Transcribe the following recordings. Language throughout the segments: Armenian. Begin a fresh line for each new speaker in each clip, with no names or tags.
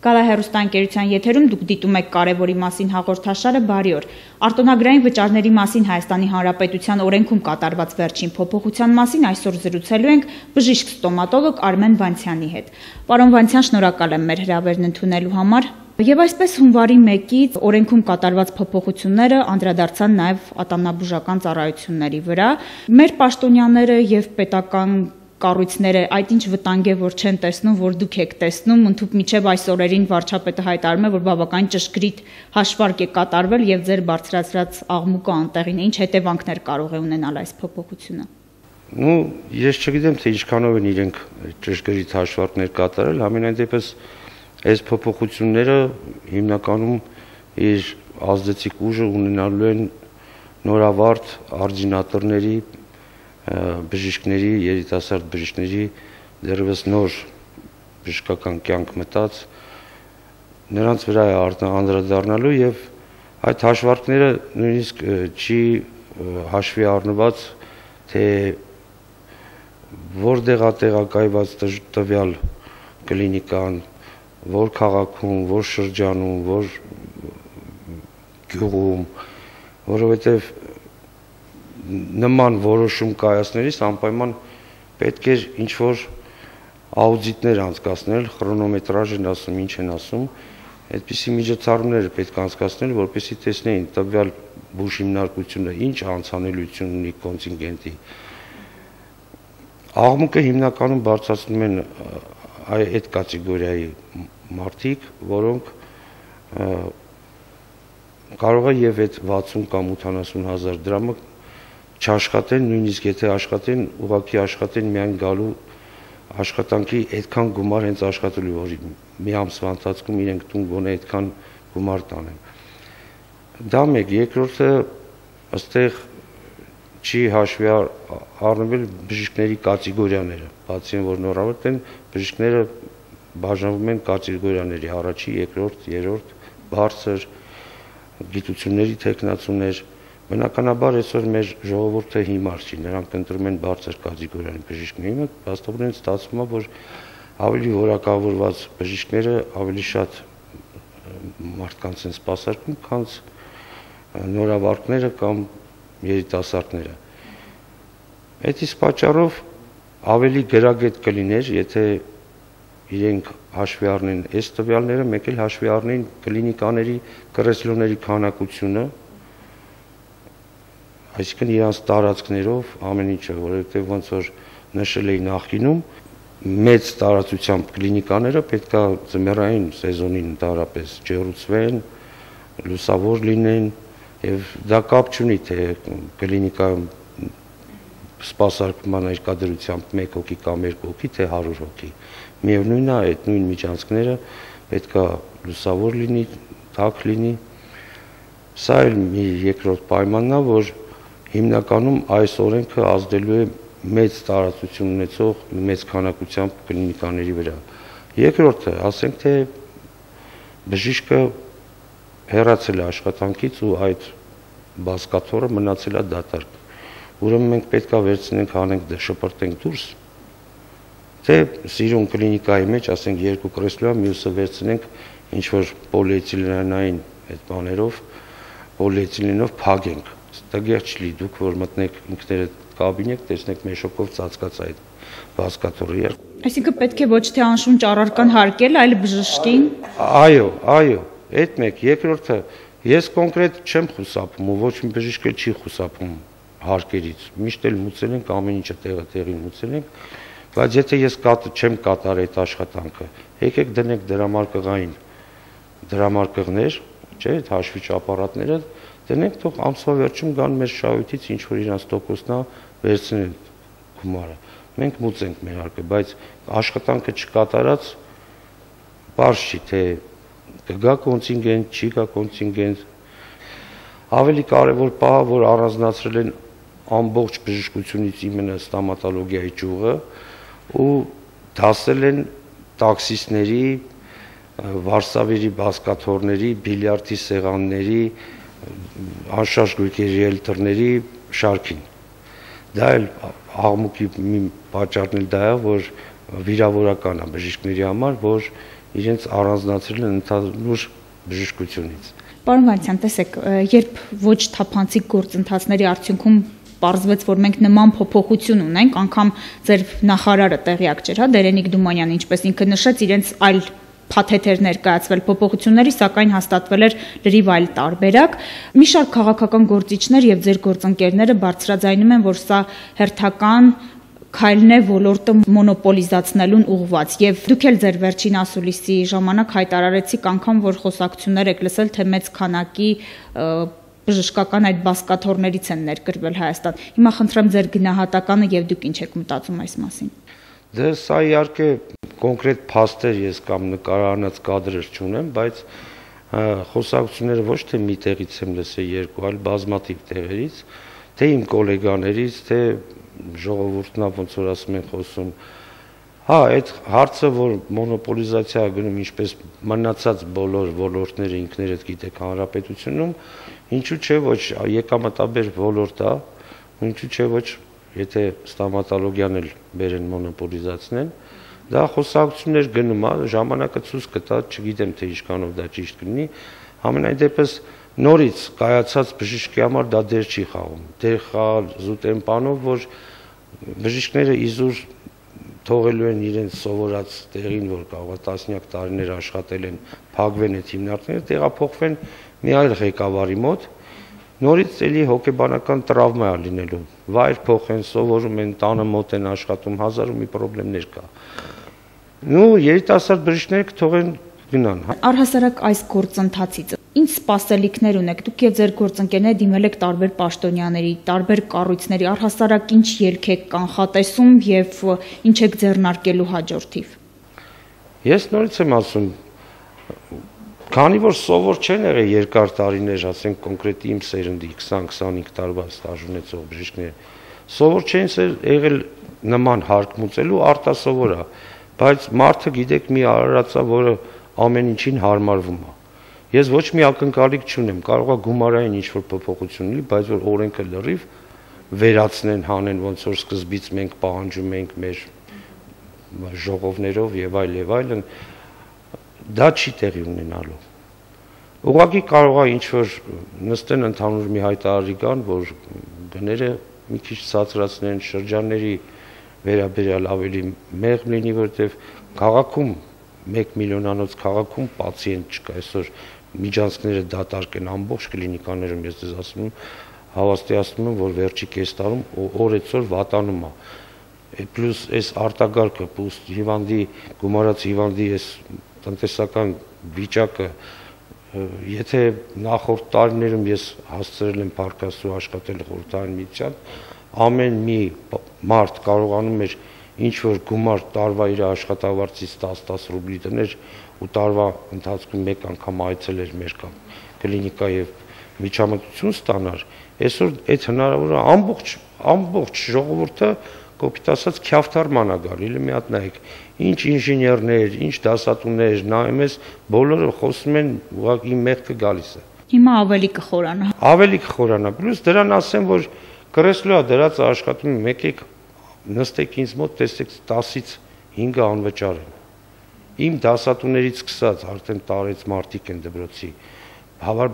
Գալա հեռուստաընկերության եթերում դուք դիտում եք կարևորի մասին հաղորդաշարը բարի օր։ Արտոնագրային վճարների մասին Հայաստանի Հանրապետության օրենքում կատարված վերջին փոփոխության մասին այսօր զրուցելու ենք բժիշկ ստոմատոլոգ Արմեն Վանցյանի հետ։ Պարոն Վանցյան, շնորհակալ եմ մեր հրավերն ընդունելու համար։ Եվ այսպես հունվարի 1-ից օրենքում կատարված փոփոխությունները անդրադարձան նաև ատամնաբուժական ծառայությունների վրա։ Մեր պաշտոնյաները եւ պետական կառույցները այդ ինչ վտանգ է, որ չեն տեսնում, որ դուք եք տեսնում, ընդհանուր միջև այս օրերին վարչապետը հայտարարում է, որ բավական ճշգրիտ հաշվարկ է կատարվել եւ ձեր բարձրացրած աղմուկը անտեղին է, ինչ հետևանքներ կարող է ունենալ այս փոփոխությունը։
Ես չգիտեմ, թե ինչքանով են իրենք ճշգրիտ հաշվարկներ կատարել, համենայն դեպս այս փոփոխությունները հիմնականում իր ազդեցիկ ուժը ունենալու են նորավարտ արձինատորների, բժիշկների, երիտասարդ բժիշկների դեռևս նոր բժշկական կյանք մտած նրանց վրա է անդրադառնալու եւ այդ հաշվարկները նույնիսկ չի հաշվի առնված, թե որտեղ է տեղակայված տվյալ կլինիկան, որ քաղաքում, որ շրջանում, որ գյուղում, որովհետեւ նման որոշում կայացնելիս անպայման պետք է ինչ-որ աուդիտներ անցկացնել, քրոնոմետրաժ են ասում, ինչ են ասում, այդպիսի միջոցառումներ պետք է անցկացնել, որպեսզի տեսնեին տվյալ բուժ հիմնարկությունը ինչ անցանելիություն ունի կոնտինգենտի։ Աղմուկը հիմնականում բարձրացնում են այդ կատեգորիայի մարդիկ, որոնք կարող է եւ այդ 60 կամ 80 հազար դրամը չաշխատեն, նույնիսկ եթե աշխատեն, ուղղակի աշխատեն միայն գալու աշխատանքի այդքան գումար հենց աշխատելու, որ մի ամսվա ընթացքում իրենք տուն գոնե այդքան գումար տանեն։ Դա մեկ, երկրորդը ըստեղ չի հաշվի առնվել բժիշկների կատեգորիաները, բացի որ նորավարտ են, բժիշկները բաժանվում են կատեգորիաների, առաջի, երկրորդ, երրորդ, բարձր գիտությունների թեկնածուներ։ Բնականաբար այսօր մեր ժողովուրդը հիմար չի, նրանք ընտրում են բարձր կատեգորիայի բժիշկներին, վաստավորեն ստացվում է, որ ավելի որակավորված բժիշկները ավելի շատ մարդկանց են սպասարկում, քան նորավարկները կամ երիտասարդները։ Այդ իսկ պատճառով ավելի գրագետ կլիներ, եթե իրենք հաշվի առնեն այս տվյալները, մեկ էլ հաշվի առնեն կլինիկաների կրեսլոների քանակությունը, այսինքն իրանց տարածքներով ամեն ինչը, որովհետև ոնց որ նշել էի նախկինում, մեծ տարածությամբ կլինիկաները պետք է ձմեռային սեզոնին ընդհանրապես ջերուցվեն, լուսավոր լինեն, եւ դա կապ չունի, թե կլինիկայում սպասարկման ներկայությամբ 1 հոգի կամ 2 հոգի, թե 100 հոգի։ Միևնույնն է, այդ նույն միջանցքները պետք է լուսավոր լինի, թակ լինի։ Սա էլ մի երկրորդ պայմանն է, որ հիմնականում այս օրենքը ազդելու է մեծ տարածություն ունեցող մեծ քանակությամբ կլինիկաների վրա։ Երկրորդը, ասենք թե բժիշկը հեռացել է աշխատանքից ու այդ բազկաթոռը մնացել է դատարկ։ Ուրեմն մենք պետք է վերցնենք, հանենք, շպրտենք դուրս, թե սիրուն կլինիկայի մեջ, ասենք 2 կրեսլո, մյուսը վերցնենք ինչ-որ պոլիէթիլենային այդ բաներով, պոլիէթիլենով փակենք։ Տգեղ չլի, դուք որ մտնեք ինքներդ կաբինետ, տեսնեք մեշոկով ծածկած այդ բազկաթոռը։
Այսինքն պետք է ոչ թե անշունչ առարկան հարկել, այլ բժշկին։
Այո, այդ մեկ, երկրորդը, ես կոնկրետ չեմ խուսափում, ու ոչ մի բժիշկ էլ չի խուսափում հարկերից։ Միշտ էլ մուծել ենք, ամեն ինչը տեղին մուծել ենք, բայց եթե ես չեմ կատարել այդ աշխատանքը, եկեք դնենք դրամարկղային դրամարկղներ, չէ՞, այդ հաշվիչ ապարատները դնենք, թող ամսվա վերջում գան մեր շահույթից ինչ որ իրանց տոկոսն է վերցնեն գումարը։ Մենք մուծենք մեր հարկը, բայց աշխատանքը չկատարած բարձ չի, թե կգա կոնտինգենտ, չի գա կոնտինգենտ։ Ավելի կարևոր պահը, որ առանձնացրել են ամբողջ բժշկությունից իմենը ստոմատոլոգիայի ճյուղը ու դասել են տաքսիստների, վարսավերի բազկաթոռների, բիլիարդի սեղանների, անշարժ գույքերի ռիելտորների շարքին։ Դա էլ աղմուկի մի պատճառն էլ դա է, որ վիրավորական է բժիշկների համար, որ իրենց առանձնացրել են ընդհանուր բժշկությունից։
Պարոն Վանցյան, տեսեք, երբ ոչ թափանցիկ գործընթացների արդյունքում պարզվեց, որ մենք նման փոփոխություն ունենք, անգամ ձեր նախարարը տեղյակ չէր, հա, Դերենիկ Դումանյանը, ինչպես ինքը նշեց, իրենց այլ փաթեթեր ներկայացվել փոփոխությունների, սակայն հաստատվել էր լրիվ այլ տարբերակ։ Մի շարք քաղաքական գործիչներ եւ ձեր գործընկերները բարձրաձայնում են, որ սա հերթական քայլն է ոլորտը մոնոպոլիզացնելուն ուղղված, եւ դուք էլ ձեր վերջին ասուլիսի ժամանակ հայտարարեցիք անգամ, որ խոսակցություններ եք լսել, թե մեծ քանակի բժշկական այդ բասկաթոռներից են ներկրվել Հայաստան։ Հիմա խնդրեմ ձեր գնահատականը եւ դուք ինչ եք մտածում այս մասին։
Դե սա իհարկե կոնկրետ փաստեր ես կամ նկարանած կադրեր չունեմ, բայց խոսակցությունները ոչ թե մի տեղից եմ լսել երկու, այլ բազմաթիվ տեղերից, թե իմ գոլեգաներից, թե ժողովուրդն ոնց որ ասում են խոսում։ Հա, այդ հարցը, որ մոնոպոլիզացիա գնում, ինչպես մնացած բոլոր ոլորտները ինքներդ գիտեք հանրապետությունում, ինչու՞ չէ ոչ եկամտաբեր ոլորտ է, ինչու՞ չէ ոչ եթե ստոմատոլոգիան էլ բերեն մոնոպոլիզացնեն, դա խոսակցություններ գնում է, ժամանակը ցույց կտա, չգիտեմ թե ինչքանով դա ճիշտ կլինի, ամենայն դեպս նորից կայացած բժշկի համար դա դեր չի խաղում։ Դեր խաղալ զուտ այն բանով, որ բժիշկները իզուր թողելու են իրենց սովորած տեղին, որ կարող է տասնյակ տարիներ աշխատել են, փակվեն այդ հիմնարկները, տեղափոխվեն մի այլ ղեկավարի մոտ, նորից էլի հոգեբանական տրավմա է լինելու։ Վայր փոխեն, սովորում են, տանը մոտ են աշխատում, հազար ու մի խնդիրներ կա։ Նու երիտասարդ բժիշկները կթողեն գնան։
Առհասարակ այս գործընթացից ինչ սպասելիքներ ունեք, դուք եւ ձեր գործընկերները դիմել եք տարբեր պաշտոնյաների, տարբեր կառույցների, առհասարակ ինչ ելք եք կանխատեսում եւ ինչ եք ձեռնարկելու հաջորդիվ։
Ես նորից եմ ասում, քանի որ սովոր չեն եղել երկար տարիներ, ասենք կոնկրետ իմ սերնդի 20-25 տարվա ստաժ ունեցող բժիշկները, սովոր չեն եղել նման հարկմուծելու, արտասովոր է, բայց մարդը գիտեք մի արարածա, որը ամեն ինչին հարմարվում է։ Ես ոչ մի ակնկալիք չունեմ, կարող է գումարային ինչ-որ փոփոխություն լինի, բայց որ օրենքը լրիվ վերացնեն, հանեն, ոնց որ սկզբից մենք պահանջում ենք մեր ժողովներով եւ այլն, դա չի տեղի ունենալու։ Ուղղակի կարող է ինչ-որ նստեն ընդհանուր մի հայտարարի կան, որ գները մի քիչ ցածրացնեն, շրջանների վերաբերյալ ավելի մեղմ լինի, որտեղ քաղաքում 1 միլիոնանոց քաղաքում պացիենտ չկա, այսօր միջանցքները դատարկ են ամբողջ կլինիկաներում, ես դες ասում եմ, հավաստիացնում եմ, որ վերջի կես տարում օրեցօր վատանում է։ Պլյուս այս արտագարկը, պլյուս հիվանդի գումարած հիվանդի այս տնտեսական վիճակը, եթե նախորդ տարիներում ես հասցրել եմ փառքաստու աշխատել խորհրդային միության, ամեն մի մարդ կարողանում էր ինչ որ գումար տարվա իր աշխատավարձից 10 ռուբլի դներ ու տարվա ընթացքում մեկ անգամ այցելեր մեր կլինիկա եւ միջամտություն ստանար, այսօր այդ հնարավորը ամբողջ ժողովուրդը կոպիտ ասած քյավթարման է գալի, մի հատ նայեք, ինչ ինժեներներ, ինչ դասատուներ, նայում ես, բոլորը խոսում են, ուղղակի մեղքը գալիս է։
Հիմա ավելի կխորանա։
Ավելի կխորանա, պլյուս դրան ասեմ, որ կրեսլոյա դրած աշխատում եկեք նստեք ինձ մոտ, տեսեք 10-ից 5 անվճար են։ Իմ դասատուներից սկսած արդեն տարեց մարդիկ են դպրոցի,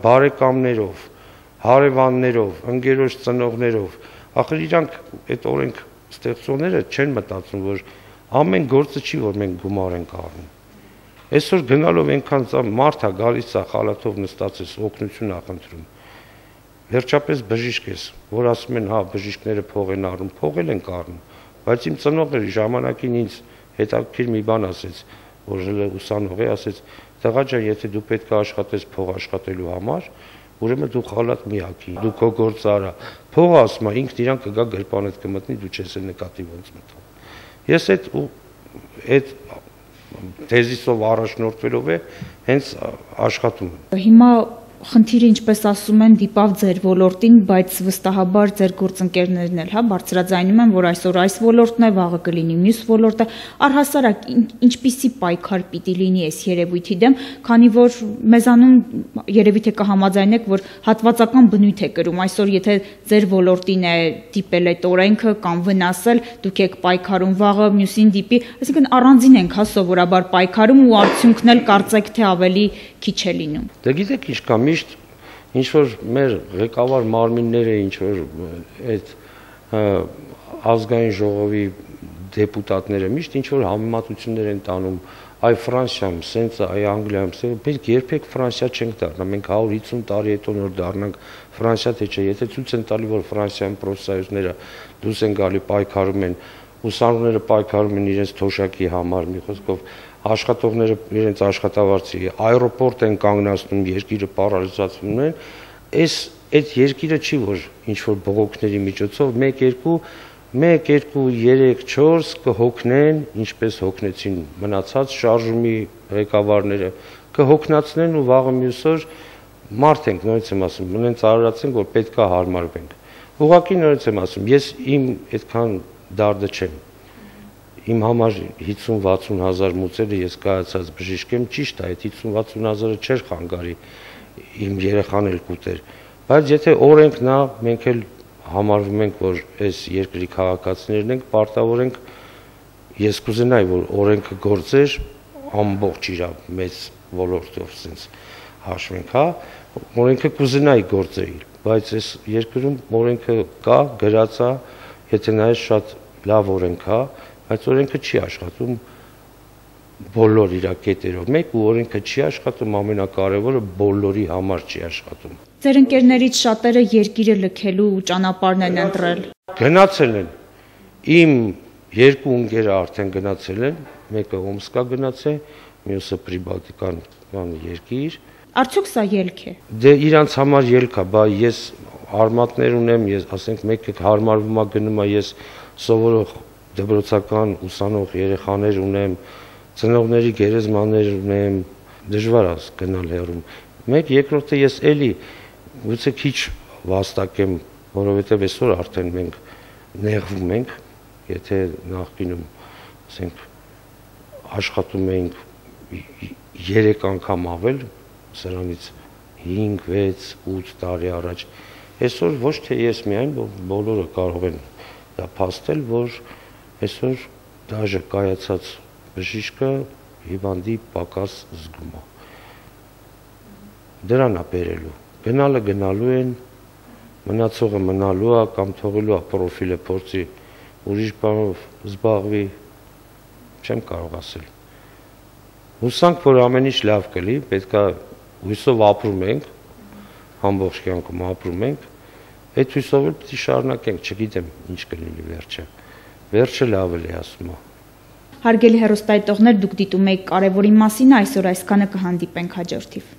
բարեկամներով, հարևաններով, ընկերոջ ծնողներով, ախր իրանք այդ օրենք ստեղծողները չեն մտածում, որ ամեն գործը չի, որ մենք գումար ենք առնում։ Այսօր գնալով այնքան մարդ է գալիս է խալաթով նստած ես, օգնություն է խնդրում։ Վերջապես բժիշկ ես, որ ասում են, հա, բժիշկները փող են առնում, փող են առնում, բայց իմ ծնողները ժամանակին ինձ հետաքրքիր մի բան ասեց, որ ուսանող է, ասեց, տղա ջան, եթե դու պետք է աշխատես փող աշխատելու համար, ուրեմն դու խալաթ մի հագի, դու քո գործը արա, փողը ասում է, ինքն իրան կգա գրպանդ կմտնի, դու չես էլ նկատի ոնց մտա։ Ես այդ թեզիսով առաջնորդվելով է հենց աշխատում եմ։
Հիմա խնդիրը, ինչպես ասում են, դիպավ ձեր ոլորտին, բայց վստահաբար ձեր գործընկերներն էլ, բարձրաձայնում են, որ այսօր այս ոլորտն է, վաղը կլինի մյուս ոլորտը, առհասարակ ինչպիսի պայքար պիտի լինի այս երևույթի դեմ, քանի որ մեզանում երևի թե կհամաձայնեք, որ հատվածական բնույթ է կրում, այսօր եթե ձեր ոլորտին է դիպել այդ օրենքը կամ վնասել, դուք եք պայքարում, վաղը մյուսին դիպի, այսինքն առանձին ենք սովորաբար պայքարում ու արդյունքն էլ կարծեք թե ավելի քիչ է լինում։
Դե գիտեք ինչ կա, միշտ ինչ որ մեր ղեկավար մարմինները, ինչ որ այդ ազգային ժողովի դեպուտատները միշտ ինչ որ համեմատություններ են տանում, այ Ֆրանսիայում, սենց այ Անգլիայում, մենք երբեք Ֆրանսիա չենք դառնա, մենք 150 տարի հետո նոր դառնանք Ֆրանսիա, թե չէ, եթե ցույց են տալի, որ Ֆրանսիայում պրոֆսայուզները դուրս են գալի, պայքարում են, ուսանողները պայքարում են իրենց թոշակի համար, մի խոսքով աշխատողները իրենց աշխատավարձի այրոպորտ են կանգնացնում, երկիրը պարալիզացնում են, այդ երկիրը չի որ ինչ որ բողոքների միջոցով 1, 2, 3, 4 կհոգնեն, ինչպես հոգնեցին մնացած շարժումի ղեկավարները, կհոգնացնեն ու վաղը մյուս օր մարդ ենք, նորից եմ ասում, մնենց արարացենք, որ պետքա հարմարվենք։ Ուղղակի նորից եմ ասում, ես իմ այդքան դարդը չեմ։ Իմ համար 50-60 հազար մուծելը ես կայացած բժիշկ եմ, ճիշտ է, այդ 50-60 հազարը չէր խանգարի իմ երեխան էլ կուտեր, բայց եթե օրենքն է, մենք էլ համարվում ենք, որ այս երկրի քաղաքացիներն ենք, պարտավոր ենք, ես կուզենայի, որ օրենքը գործեր ամբողջ իր մեծ ոլորտով sense հաշվենք, օրենքը կուզենայի գործել, բայց այս երկրում օրենքը կա, գրած է, եթե նայես շատ լավ օրենք է, բայց օրենքը չի աշխատում բոլոր իր կետերով մեկ ու օրենքը չի աշխատում ամենակարևորը բոլորի համար չի աշխատում։
Ձեր ընկերներից շատերը երկիրը լքելու ճանապարհն են ընտրել։
Գնացել են։ Իմ երկու ընկերը արդեն գնացել են, մեկը Օմսկա գնացել, մյուսը Պրիբալտիկան երկիր։
Արդյոք սա ելք է։
Դե իրանց համար ելք է, բա ես արմատներ ունեմ, ես ասենք մեկը հարմարվում է գնում է, ես սովորող դպրոցական ուսանող երեխաներ ունեմ, ծնողների գերեզմաներ ունեմ, դժվար է գնալ հեռում։ Մեկ երկրորդը ես էլի գուցե քիչ վաստակեմ, որովհետև այսօր արդեն մենք նեղվում ենք, եթե նախկինում ասենք աշխատում էինք 3 անգամ ավել, սրանից 5, 6, 8 տարի առաջ, այսօր ոչ թե ես միայն, բոլորը կարող են դա փաստել, որ այսօր դաժե կայացած բժիշկը հիվանդի պակաս զգում է։ Դրան է բերելու։ Գնալը գնալու են, մնացողը մնալու է կամ թողելու է պրոֆիլը փորձի ուրիշ բանով զբաղվի, չեմ կարող ասել։ Հուսանք, որ ամեն ինչ լավ կլի, պետքա հույսով ապրում ենք, ամբողջ կյանքում ապրում ենք, այդ հույսով էլ պիտի շարունակենք, չգիտեմ ինչ կլինի վերջը։ Վերջը լավ է ասում է։
Հարգելի հեռուստայտողներ, դուք դիտում եք կարևորի մասին, այսօր այսքանը կհանդիպենք հաջորդիվ։